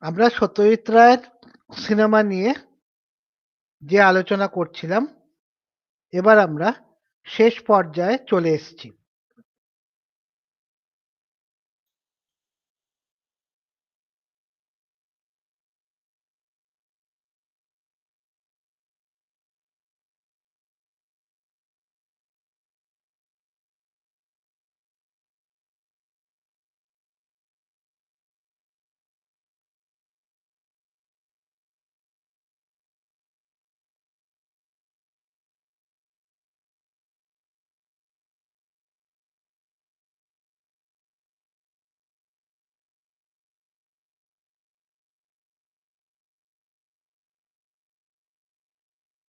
আমরা সত্যজিৎ রায়ের সিনেমা নিয়ে যে আলোচনা করছিলাম, এবার আমরা শেষ পর্যায়ে চলে এসেছি।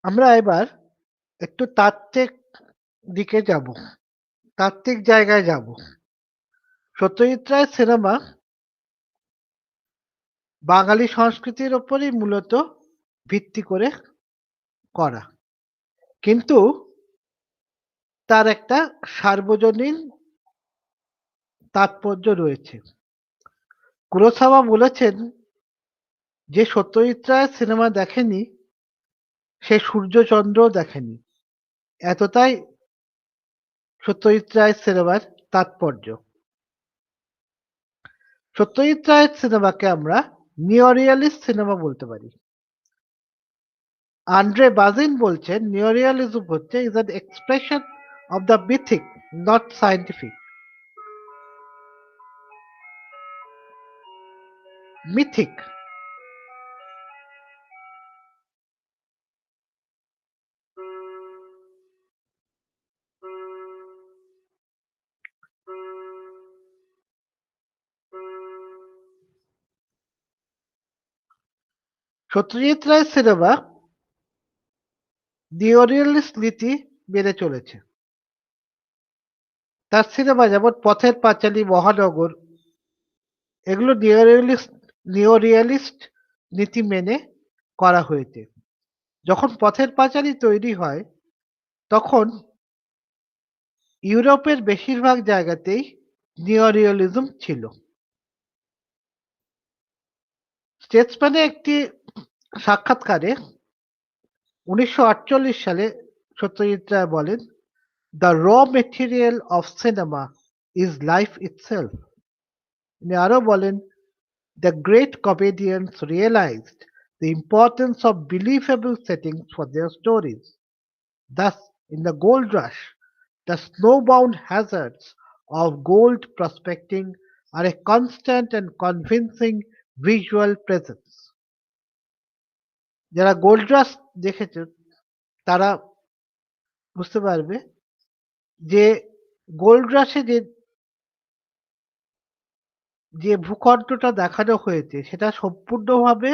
আমরা এবার একটু তাত্ত্বিক দিকে যাব, তাত্ত্বিক জায়গায় যাব। সত্যজিৎ রায়ের সিনেমা বাঙালি সংস্কৃতির ওপরই মূলত ভিত্তি করে করা, কিন্তু তার একটা সার্বজনীন তাৎপর্য রয়েছে। কুরোসাওয়া বলেছেন, যে সত্যজিৎ রায়ের সিনেমা দেখেনি সে সূর্যচন্দ্রও দেখেনি। এতটাই সত্যজিৎ রায়ের সিনেমার তাৎপর্য। সত্যজিৎ রায়ের সিনেমাকে আমরা নিওরিয়ালিস্ট সিনেমা বলতে পারি। আন্দ্রে বাজিন বলছেন, নিওরিয়ালিজম হচ্ছে is an expression of the mythic, not scientific. Mythic Satyajit রায়ের সিনেমা নিওরিয়ালিস্ট নীতি মেনে চলেছে। তার সিনেমা যেমন পথের পাঁচালী, মহানগর, এগুলো নিওরিয়ালিস্ট নীতি মেনে করা হয়েছে। যখন পথের পাঁচালী তৈরি হয় তখন ইউরোপের বেশিরভাগ জায়গাতেই নিওরিয়ালিজম ছিল। স্টেটসম্যানে একটি সাক্ষাৎকারে 1948 সালে সত্যজিৎ রায় বলেন, the raw material of cinema is life itself. তিনি আরো বলেন, the great comedians realised the importance of believable settings for their stories. Thus, in the gold rush, the snowbound hazards of gold prospecting are a constant and convincing visual presence. যারা gold রাশ দেখেছে তারা বুঝতে পারবে যে gold রাশে যে ভূখণ্ডটা দেখানো হয়েছে সেটা সম্পূর্ণভাবে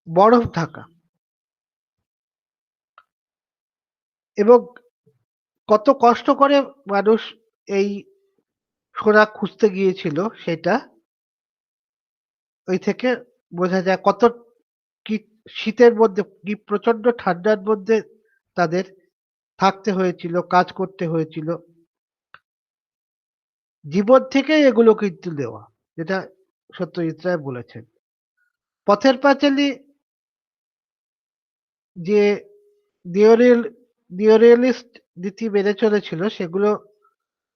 বরফ ঢাকা, এবং কত কষ্ট করে মানুষ এই সোনা খুঁজতে গিয়েছিল সেটা ওই থেকে বোঝা যায়। কত কি শীতের মধ্যে, কি প্রচন্ড ঠান্ডার মধ্যে তাদের থাকতে হয়েছিল, কাজ করতে হয়েছিল। জীবন থেকে এগুলো কিন্তু দেওয়া, যেটা সত্যজিৎ রায় বলেছেন। পথের পাঁচালী যে নিওরিয়ালিস্ট নীতি মেনে চলেছিল সেগুলো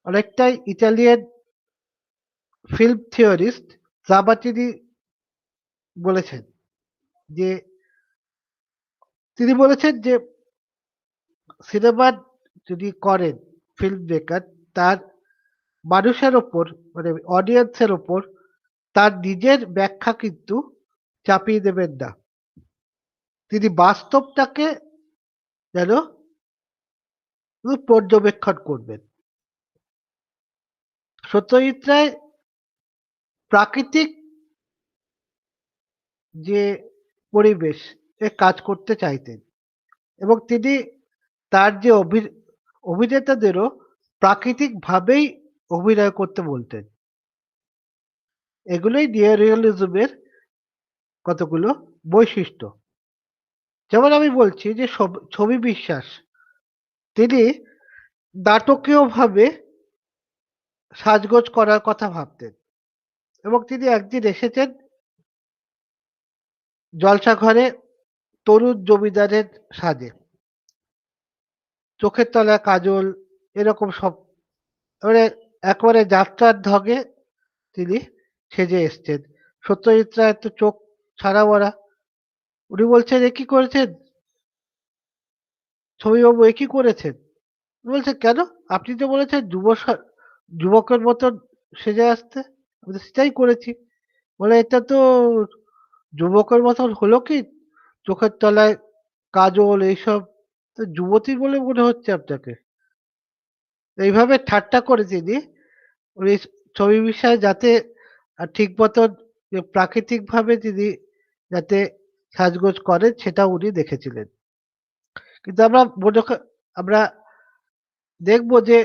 অনেকটাই ইটালিয়ান ফিল্ম থিওরিস্ট জাবাটিনি বলেছেন। যে তিনি বলেছেন যে সিনেমা যদি করেন ফিল্ম মেকার, তার মানুষের ওপর মানে অডিয়েন্সের ওপর তার নিজের ব্যাখ্যা কিন্তু চাপিয়ে দেবেন না। তিনি বাস্তবটাকে যেন পর্যবেক্ষণ করবেন। সত্যজিৎ রায় প্রাকৃতিক যে পরিবেশ এ কাজ করতে চাইতেন, এবং তিনি তার যে অভিনেতাদেরও প্রাকৃতিক ভাবেই অভিনয় করতে বলতেন। এগুলোই নিওরিয়ালিজমের কতগুলো বৈশিষ্ট্য। যেমন আমি বলছি যে ছবি বিশ্বাস, তিনি নাটকীয় ভাবে সাজগোজ করার কথা ভাবতেন। এবং তিনি একদিন এসেছেন জলসাঘরে তরুণ জমিদারের সাজে, চোখের তলায় কাজল, এরকম সব, এবারে একেবারে যাত্রার ঢঙে তিনি সেজে এসছেন। সত্যজিৎ রায়ের তো চোখ ছাড়া বড়া, উনি বলছেন এ কি করেছেন ছবিবাবু, এ কি করেছেন? বলছে কেন, আপনি তো বলেছেন যুবকের মতন সেজে আসতে। আমি বলছি, সেটাই করেছি। বলে এটা তো যুবকের মতন হলো কি, চোখের তলায় কাজল এইসব, তো যুবতী বলে মনে হচ্ছে আপনাকে। এইভাবে ঠাট্টা করে তিনি উনি ছবি বিষয়ে যাতে ঠিক মতন প্রাকৃতিক ভাবে তিনি যাতে সাজগোজ করেন সেটা উনি দেখেছিলেন। কিন্তু আমরা দেখবো যে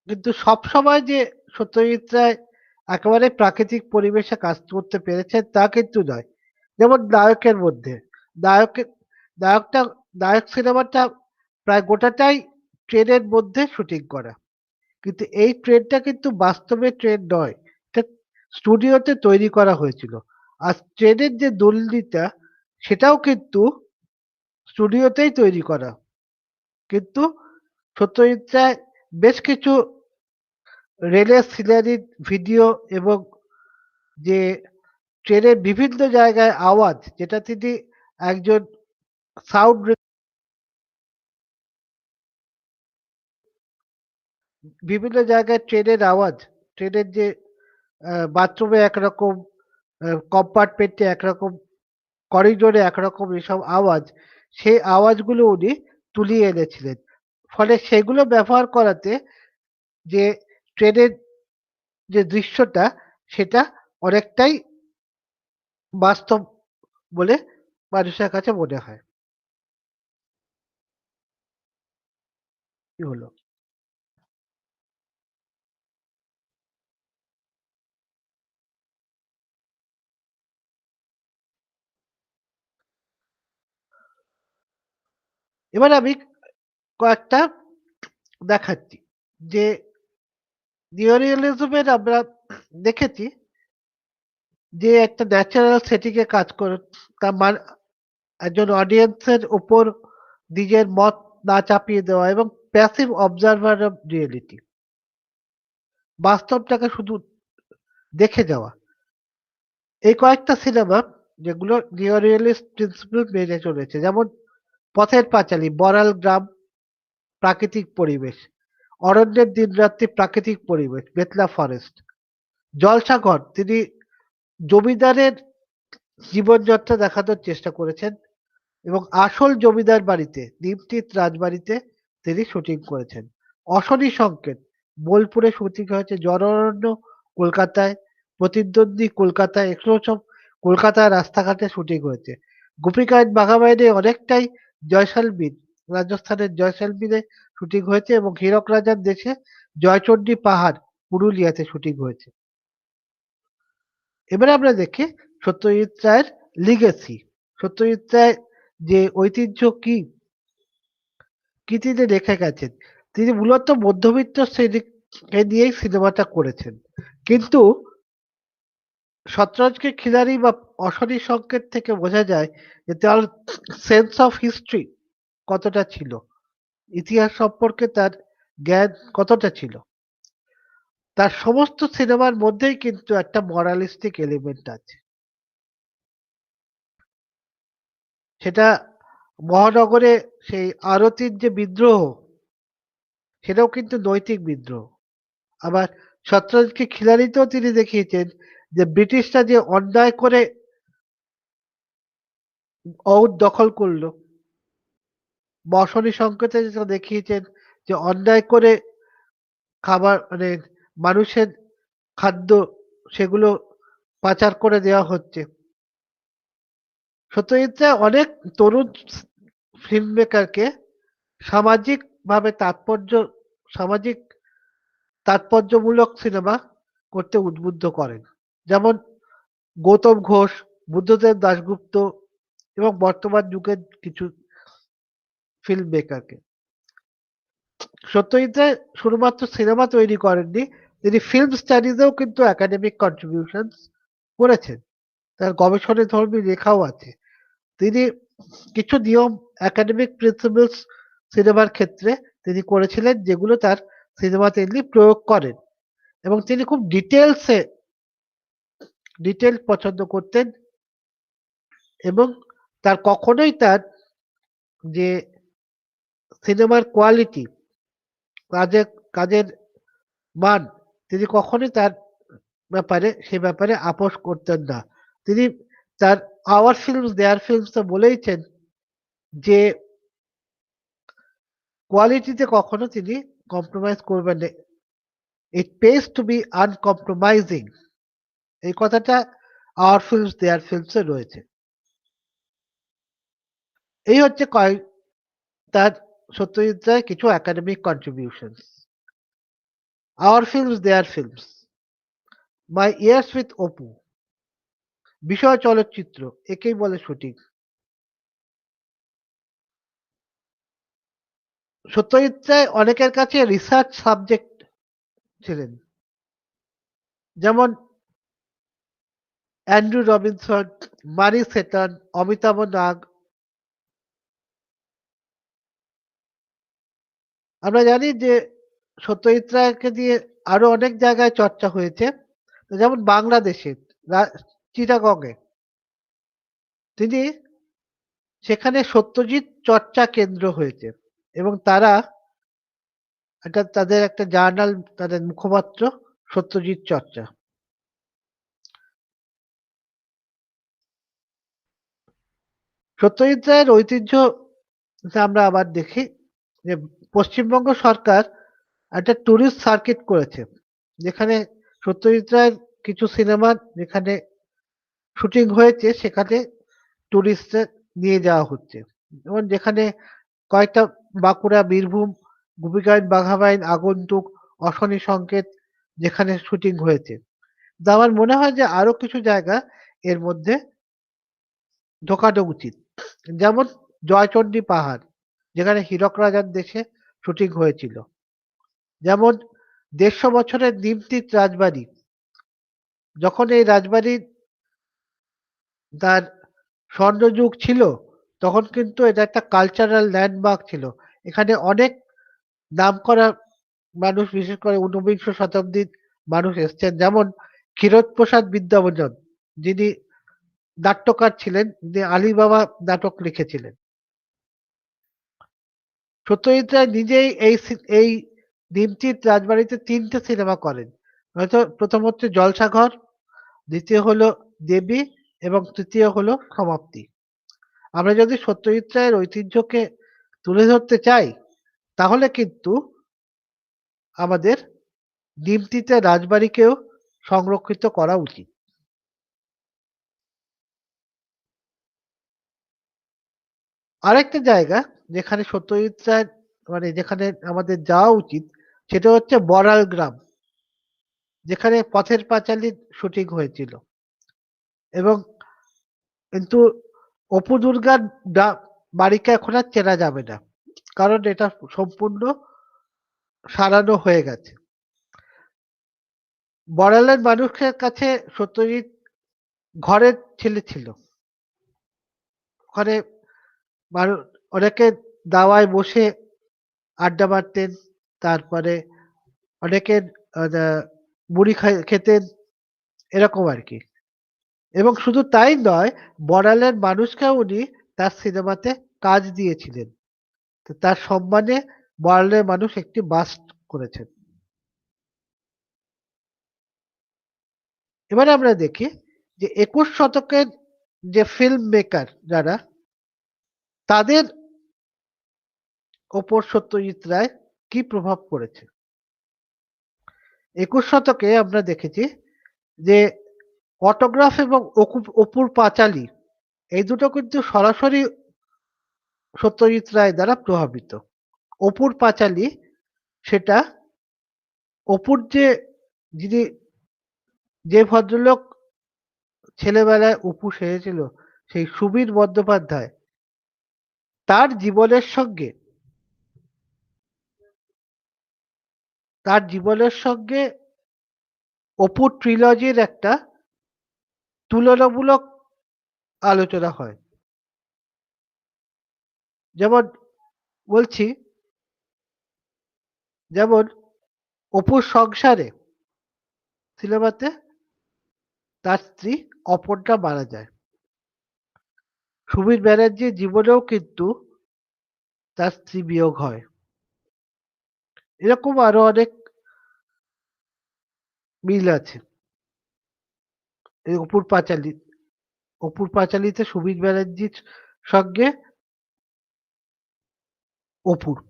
কিন্তু সবসময় যে সত্যজিৎ রায় একেবারে প্রাকৃতিক পরিবেশে কাজ করতে পেরেছেন তা কিন্তু নয়। যেমন নায়কের মধ্যে, নায়কের নায়কটা নায়ক সিনেমাটা প্রায় গোটাটাই ট্রেনের মধ্যে শুটিং করা, কিন্তু এই ট্রেনটা কিন্তু বাস্তবে ট্রেন নয়, এটা স্টুডিওতে তৈরি করা হয়েছিল। আর ট্রেনের যে দূরনীতিটা সেটাও কিন্তু স্টুডিওতেই তৈরি করা। কিন্তু সত্যজিৎ রায় বেশ কিছু রেলের সিনারির ভিডিও এবং যে ট্রেনের বিভিন্ন জায়গায় আওয়াজ, যেটা তিনি একজন সাউন্ড, বিভিন্ন জায়গায় ট্রেনের আওয়াজ, ট্রেনের যে বাথরুমে একরকম, কম্পার্টমেন্টে একরকম, করিডোরে একরকম এসব আওয়াজ, সেই আওয়াজগুলো উনি তুলিয়ে এনেছিলেন। ফলে সেগুলো ব্যবহার করাতে যে ট্রেনের যে দৃশ্যটা সেটা অনেকটাই বাস্তব বলে মানুষের কাছে মনে হয়। কি হলো? এবার আমি কয়েকটা দেখাচ্ছি যে নিওরিয়ালিজমের আমরা দেখেছি যে একটা ন্যাচারাল সেটিং এ কাজ করে, তার মানে একজন অডিয়েন্সের উপর নিজের মত না চাপিয়ে দেওয়া এবং প্যাসিভ অবজারভার অফ রিয়েলিটি, বাস্তবটাকে শুধু দেখে যাওয়া। এই কয়েকটা সিনেমা যেগুলো নিওরিয়ালিস্ট প্রিন্সিপাল মেনে চলেছে, যেমন পথের পাঁচালী, বড়াল গ্রাম, প্রাকৃতিক পরিবেশ, অরণ্যের দিনরাত্রি, প্রাকৃতিক পরিবেশ, বেতলা ফরেস্ট, জলসাঘর, তিনি জমিদারের জীবনযাত্রা দেখানোর চেষ্টা করেছেন এবং আসল জমিদার বাড়িতে, নিমতিত রাজবাড়িতে তিনি শুটিং করেছেন। অশনি সংকেত, বোলপুরে শুটিং হয়েছে, জনঅরণ্য কলকাতায়, প্রতিদ্বন্দ্বী কলকাতায়, এগুলো সব কলকাতার রাস্তাঘাটে শুটিং হয়েছে। গোপীকান্ত বাঘাবাইনে অনেকটাই জয়সালমীর, রাজস্থানের জয়সালমীরে শুটিং হয়েছে এবং হীরক রাজার দেশে জয়চণ্ডী পাহাড়, পুরুলিয়াতে শুটিং হয়েছে। এবারে আমরা দেখি সত্যজিৎ রায়ের লিগেসি, সত্যজিৎ রায় যে ঐতিহ্য কি কি তিনি রেখে গেছেন। তিনি মূলত মধ্যবিত্ত শ্রেণীকে নিয়েই সিনেমাটা করেছেন, কিন্তু শতরঞ্জকে খিলাড়ি বা অশনি সংকেত থেকে বোঝা যায় যে তার সেন্স অফ হিস্ট্রি কতটা ছিল, ইতিহাস সম্পর্কে তার জ্ঞান কতটা ছিল। তার সমস্ত সিনেমার মধ্যেই কিন্তু একটা মরালিস্টিক এলিমেন্ট আছে। সেটা মহানগরে সেই আরতির যে বিদ্রোহ, সেটাও কিন্তু নৈতিক বিদ্রোহ। আবার শতরঞ্জকে খিলাড়িতেও তিনি দেখিয়েছেন যে ব্রিটিশরা যে অন্যায় করে অউধ দখল করলো, বসনী সংকেতে যেটা দেখিয়েছেন যে অন্যায় করে খাবার মানে মানুষের খাদ্য সেগুলো পাচার করে দেওয়া হচ্ছে। সত্যজিৎ রায় অনেক তরুণ ফিল্ম মেকারকে সামাজিক ভাবে সামাজিক তাৎপর্যমূলক সিনেমা করতে উদ্বুদ্ধ করেন। যেমন গৌতম ঘোষ, বুদ্ধদেব দাশগুপ্ত এবং বর্তমান যুগের কিছু ফিল্ম মেকারকে। সত্যজিৎ রায় শুধুমাত্র সিনেমা তৈরি করেননি, তিনি ফিল্ম স্টাডিজেও কিন্তু একাডেমিক কন্ট্রিবিউশন করেছেন, তার গবেষণাধর্মী লেখাও আছে। তিনি কিছু নিয়ম, একাডেমিক প্রিন্সিপালস সিনেমার ক্ষেত্রে তিনি করেছিলেন, যেগুলো তার সিনেমাতে তিনি প্রয়োগ করেন, এবং তিনি খুব ডিটেল পছন্দ করতেন, এবং তার কখনোই তার যে সিনেমার কোয়ালিটি, কাজের কাজের মান, তিনি কখনোই তার সে ব্যাপারে আপোষ করতেন না। তিনি তার আওয়ার ফিল্মস দেয়ার ফিল্মস বলেইছেন যে কোয়ালিটিতে কখনো তিনি কম্প্রোমাইজ করবেন না। ইট পেস টু বি আনকম্প্রোমাইজিং, এই কথাটা আওয়ার ফিল্মস দেয়ার ফিল্মসে রয়েছে। এই হচ্ছে কয়েক তার সত্যজিৎ রায় কিছু academic contribution. Our films their films, my years with Apu, বিষয় চলচ্চিত্র, একেই বলে শুটিং। সত্যজিৎ রায় অনেকের কাছে রিসার্চ সাবজেক্ট ছিলেন, যেমন অ্যান্ড্রু রবিনসন, মারি সেটন, অমিতাভ নাগ। আমরা জানি যে সত্যজিৎ রায়কে দিয়ে আরো অনেক জায়গায় চর্চা হয়েছে, যেমন বাংলাদেশে চিটাগংয়ে তিনি, সেখানে সত্যজিৎ চর্চা কেন্দ্র হয়েছে, এবং তারা তাদের একটা জার্নাল, তাদের মুখপাত্র সত্যজিৎ চর্চা। সত্যজিৎ রায়ের ঐতিহ্য আমরা আবার দেখি যে পশ্চিমবঙ্গ সরকার একটা ট্যুরিস্ট সার্কিট করেছে, যেখানে সত্যজিৎ রায়ের কিছু সিনেমা যেখানে শুটিং হয়েছে সেখানে টুরিস্টদের নিয়ে যাওয়া হচ্ছে, যেমন যেখানে কয়েকটা বাঁকুড়া, বীরভূম, গোপীগঞ্জ, বাঘাবাইন, আগন্তুক, অশনি সংকেত যেখানে শুটিং হয়েছে। আমার মনে হয় যে আরো কিছু জায়গা এর মধ্যে ঢোকানো উচিত, যেমন জয়চন্ডী পাহাড়, যেখানে হীরক রাজার দেশে শুটিং হয়েছিল, যেমন ১৫০ বছরের নিমতির রাজবাড়ি, যখন এই রাজবাড়ির তার স্বর্ণযুগ ছিল, তখন কিন্তু এটা একটা কালচারাল ল্যান্ডমার্ক ছিল। এখানে অনেক নামকরা মানুষ, বিশেষ করে ঊনবিংশ শতাব্দীর মানুষ এসছেন, যেমন ক্ষীরোদপ্রসাদ বিদ্যাভূষণ, যিনি নাট্যকার ছিলেন, যিনি আলীবাবা নাটক লিখেছিলেন। সত্যজিৎ রায় নিজেই এই নিমতির রাজবাড়িতে ৩টে সিনেমা করেন। হয়তো প্রথম হচ্ছে জলসাঘর, দ্বিতীয় হলো দেবী, এবং তৃতীয় হলো সমাপ্তি। আমরা যদি সত্যজিৎ রায়ের ঐতিহ্যকে তুলে ধরতে চাই, তাহলে কিন্তু আমাদের নিমতিতে রাজবাড়িকেও সংরক্ষিত করা উচিত। আরেকটা জায়গা যেখানে সত্যজিৎ রায়, যেখানে আমাদের যাওয়া উচিত, সেটা হচ্ছে বড়াল গ্রাম, যেখানে পথের পাঁচালীর শুটিং হয়েছিল, এবং কিন্তু অপু দুর্গার বাড়িকে এখন আর চেনা যাবে না, কারণ এটা সম্পূর্ণ সারানো হয়ে গেছে। বড়ালের মানুষের কাছে সত্যজিৎ ঘরের ছেলে ছিল, ওখানে মানুষ অনেকে দাওয়ায় বসে আড্ডা মারতেন, তারপরে অনেকের মুড়ি খেতেন, এরকম আর কি। এবং শুধু তাই নয়, বড়ালের মানুষকেও উনি তার সিনেমাতে কাজ দিয়েছিলেন, তো তার সম্মানে বড়ালের মানুষ একটি বাস্ট করেছেন। এবারে আমরা দেখি যে ২১ শতকের যে ফিল্ম মেকার যারা, তাদের ওপর সত্যজিৎ রায় কি প্রভাব পড়েছে। ২১ শতকে আমরা দেখেছি যে অটোগ্রাফ এবং অপুর পাঁচালী, এই দুটো কিন্তু সরাসরি সত্যজিৎ রায় দ্বারা প্রভাবিত। অপুর পাঁচালী, সেটা অপুর যিনি, যে ভদ্রলোক ছেলেবেলায় অপু সেজেছিল, সেই সুবীর বন্দ্যোপাধ্যায়, তার জীবনের সঙ্গে তার জীবনের সঙ্গে অপুর ট্রিলজির একটা তুলনামূলক আলোচনা হয়। যেমন বলছি, যেমন অপুর সংসারে সিনেমাতে তার স্ত্রী অপর্ণা মারা যায়। সুবীর ব্যানার্জির জীবনেও কিন্তু তার স্ত্রী বিয়োগ হয়। এরকম আরো অনেক মিল আছে। এই অপুর পাঁচালীতে সুবীর ব্যানার্জির সঙ্গে অপুর।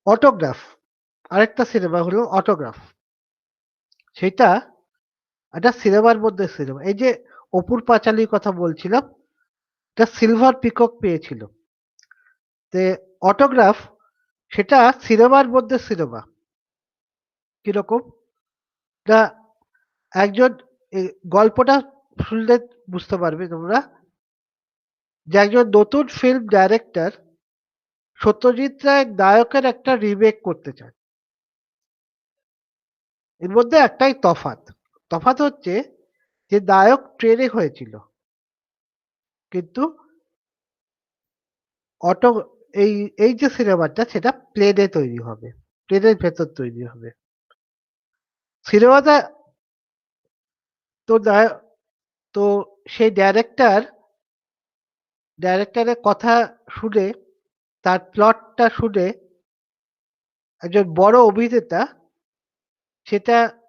অটোগ্রাফ, আরেকটা সিনেমা হলো অটোগ্রাফ। সেটা একটা সিনেমার মধ্যে সিনেমা। এই যে অপুর পাঁচালীর কথা বলছিলাম, এটা সিলভার পিকক পেয়েছিল। তে অটোগ্রাফ সেটা সিনেমার মধ্যে সিনেমা। কিরকম না, একজন গল্পটা শুনলে বুঝতে পারবে তোমরা যে একজন নতুন ফিল্ম ডাইরেক্টর সত্যজিৎ রায় নায়কের একটা রিমেক করতে চায়। এর মধ্যে একটাই তফাৎ। তফাৎ হচ্ছে যে নায়ক ট্রেনে হয়েছিল, কিন্তু অটো এই এই যে সিনেমাটা সেটা প্লেনে তৈরি হবে, প্লেনের ভেতর তৈরি হবে। সিনেমাটা তো তো সেই ডাইরেক্টরের কথা শুনে, তার প্লটটা শুনে একজন বড় অভিনেতা সেটা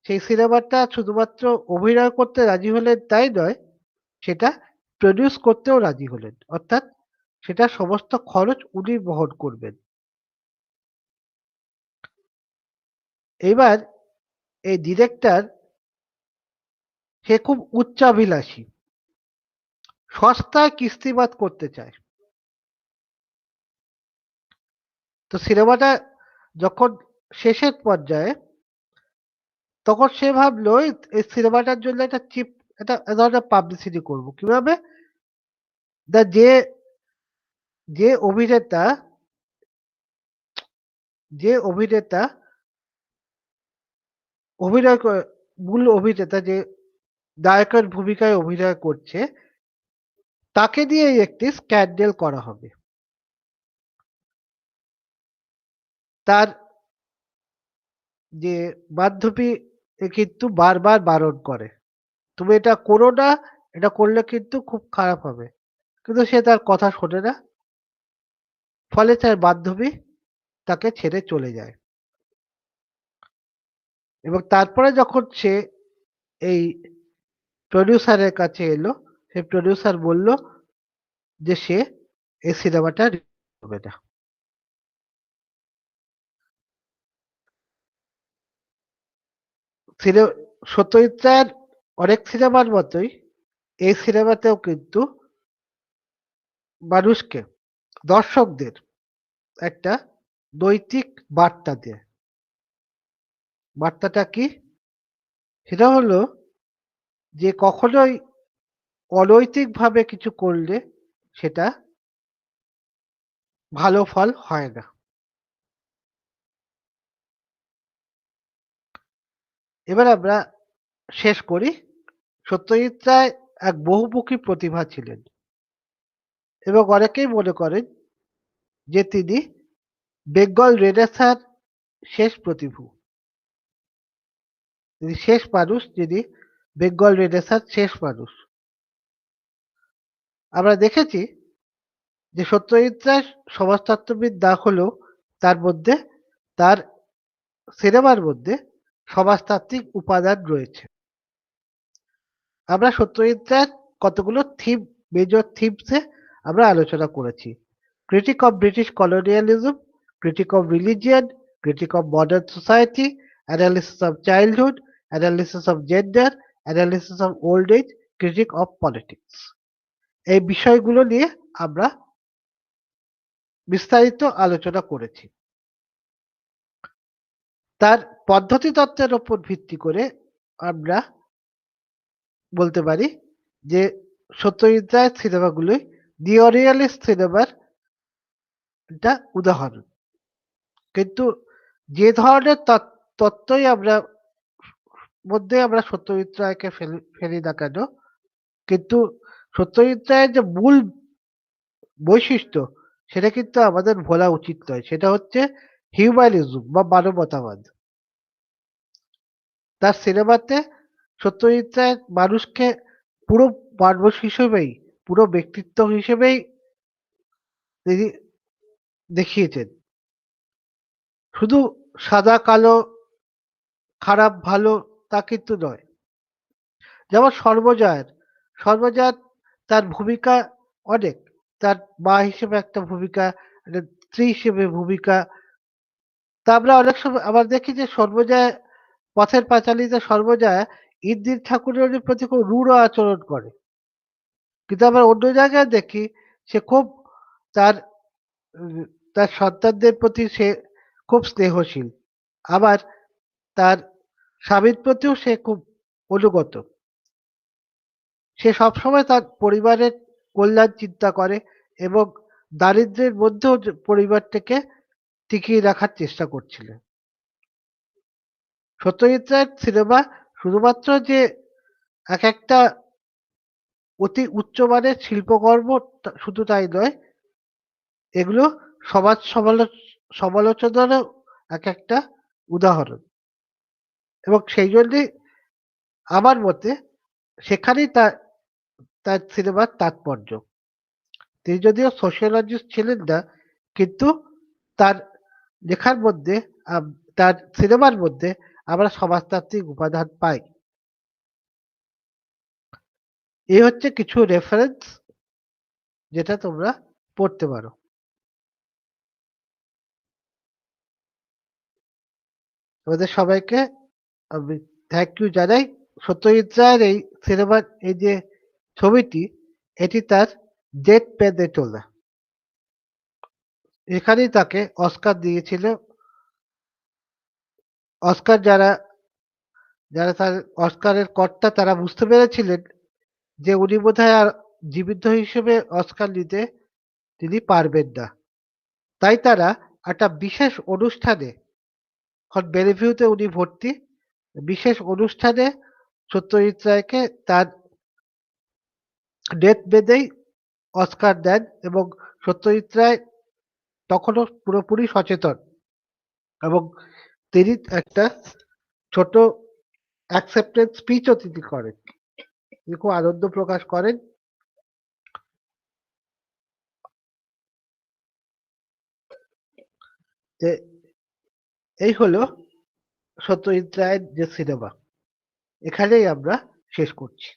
সেই সিনেমাটা শুধুমাত্র অভিনয় করতে রাজি হলেন তাই নয়, সেটা প্রডিউস করতেও রাজি হলেন। অর্থাৎ সেটা সমস্ত খরচ উনি বহন করবেন। এবার এই ডিরেক্টর সে খুব উচ্চাভিলাষী, সস্তায় কিস্তিমাত করতে চায়। তো সিনেমাটা যখন শেষের পর্যায়ে, তখন সে ভাবলো এই সিনেমাটার জন্য একটা চিপ, একটা এ ধরনের পাবলিসিটি করবো কিভাবে। দা যে যে অভিনেতা যে অভিনেতা মূল অভিনেতা যে নায়কের ভূমিকায় অভিনয় করছে, তাকে দিয়ে একটি স্ক্যান্ডেল করা হবে। তার যে বান্ধবী কিন্তু বারবার বারণ করে, তুমি এটা করো না, এটা করলে কিন্তু খুব খারাপ হবে। কিন্তু সে তার কথা শোনে না। ফলে তার বান্ধবী তাকে ছেড়ে চলে যায়। এবং তারপরে যখন সে এই প্রডিউসারের কাছে এলো, সেই প্রডিউসার বলল যে সে এই সিনেমাটা হবে না। সিনে- সত্যজিৎ রায়ের অনেক সিনেমার মতোই এই সিনেমাতেও কিন্তু মানুষকে, দর্শকদের একটা নৈতিক বার্তা দেয়। বার্তাটা কি? সেটা হলো যে কখনোই অনৈতিকভাবে কিছু করলে সেটা ভালো ফল হয় না। এবার আমরা শেষ করি। সত্যজিৎ রায় এক বহুমুখী প্রতিভা ছিলেন এবং অনেকেই মনে করেন যে তিনি বেঙ্গল রেনেসাঁর শেষ প্রতিভু। তিনি শেষ মানুষ, যিনি বেঙ্গল রেনেসাঁর শেষ মানুষ। আমরা দেখেছি যে সত্যজিৎ রায় সমাজতত্ত্ববিদ না হলেও তার মধ্যে, তার সিনেমার মধ্যে সমাজতাত্ত্বিক উপাদান রয়েছে। আমরা সত্যজিৎ রায়ের কতগুলো থিম, মেজর থিমসে আমরা আলোচনা করেছি। Critique of British colonialism, critique of religion, critique of modern society, analysis of childhood, analysis of gender, analysis of old age, critique of politics. এই বিষয়গুলো নিয়ে আমরা বিস্তারিত আলোচনা করেছি। তার পদ্ধতি তত্ত্বের উপর ভিত্তি করে আমরা বলতে পারি যে সত্যজিৎ রায়ের সিনেমাগুলোই নিওরিয়ালিস্ট সিনেমার একটা উদাহরণ। কিন্তু যে ধরনের তত্ত্বই আমরা মধ্যে আমরা সত্যজিৎ রায়কে ফেলি না কেন, কিন্তু সত্যজিৎ রায়ের যে মূল বৈশিষ্ট্য সেটা কিন্তু আমাদের ভোলা উচিত নয়। সেটা হচ্ছে হিউম্যানিজম বা মানবতাবাদ। তার সিনেমাতে সত্যজিৎ রায় মানুষকে পুরো মানুষ হিসেবেই, পুরো ব্যক্তিত্ব হিসেবেই তিনি দেখিয়েছেন। শুধু সাদা কালো, খারাপ ভালো তা কিন্তু নয়। যেমন সর্বজয়ার তার ভূমিকা অনেক। তার মা হিসেবে একটা ভূমিকা, একটা স্ত্রী হিসেবে ভূমিকা। তা আমরা অনেক সময় আবার দেখি যে সর্বজয়া, পথের পাঁচালীতে সর্বজয়া ইন্দির ঠাকুরের প্রতি খুব রূঢ় আচরণ করে। কিন্তু আবার অন্য জায়গায় দেখি সে খুব তার উম, তার সন্তানদের প্রতি সে খুব স্নেহশীল। আবার তার স্বামীর প্রতিও সে খুব অনুগত। সে সবসময় তার পরিবারের কল্যাণ চিন্তা করে এবং দারিদ্র্যের মধ্যেও যে পরিবারটাকে টিকিয়ে রাখার চেষ্টা করছিলেন। সত্যজিৎ রায়ের সিনেমা শুধুমাত্র যে এক একটা অতি উচ্চমানের শিল্পকর্ম শুধু তাই নয়, এগুলো সমাজ সমালোচনারও এক একটা উদাহরণ। এবং সেই জন্যই আমার মতে সেখানেই তার তার সিনেমার তাৎপর্য। তিনি যদিও সোশিওলজিস্ট ছিলেন না, কিন্তু তার লেখার মধ্যে, তার সিনেমার মধ্যে আমরা সমাজতান্ত্রিক উপাদান পাই। এই হচ্ছে কিছু রেফারেন্স যেটা তোমরা পড়তে পারো। তোমাদের সবাইকে আমি থ্যাংক ইউ জানাই। সত্যজিৎ রায়ের এই সিনেমার এই যে ছবিটি, এটি তার ডেথ পেতে তোলা। এখানেই তাকে অস্কার দিয়েছিল। অস্কার যারা যারা তার অস্কারের কর্তা তারা বুঝতে পেরেছিলেন যে উনি বোধহয় আর জীবিত হিসেবে অস্কার নিতে তিনি পারবেন না। তাই তারা একটা বিশেষ অনুষ্ঠানে, এখন বেলিভিউতে উনি ভর্তি, বিশেষ অনুষ্ঠানে সত্যজিৎ রায়কে তার ডেথ বেডেই অস্কার দেন এবং সত্যজিৎ রায় তখনও পুরোপুরি সচেতন এবং তিনি একটা ছোট অ্যাকসেপ্টেন্স স্পিচও তিনি করেন। তিনি খুব আনন্দ প্রকাশ করেন যে এই হলো সত্যজিৎ রায়ের যে সিনেমা। এখানেই আমরা শেষ করছি।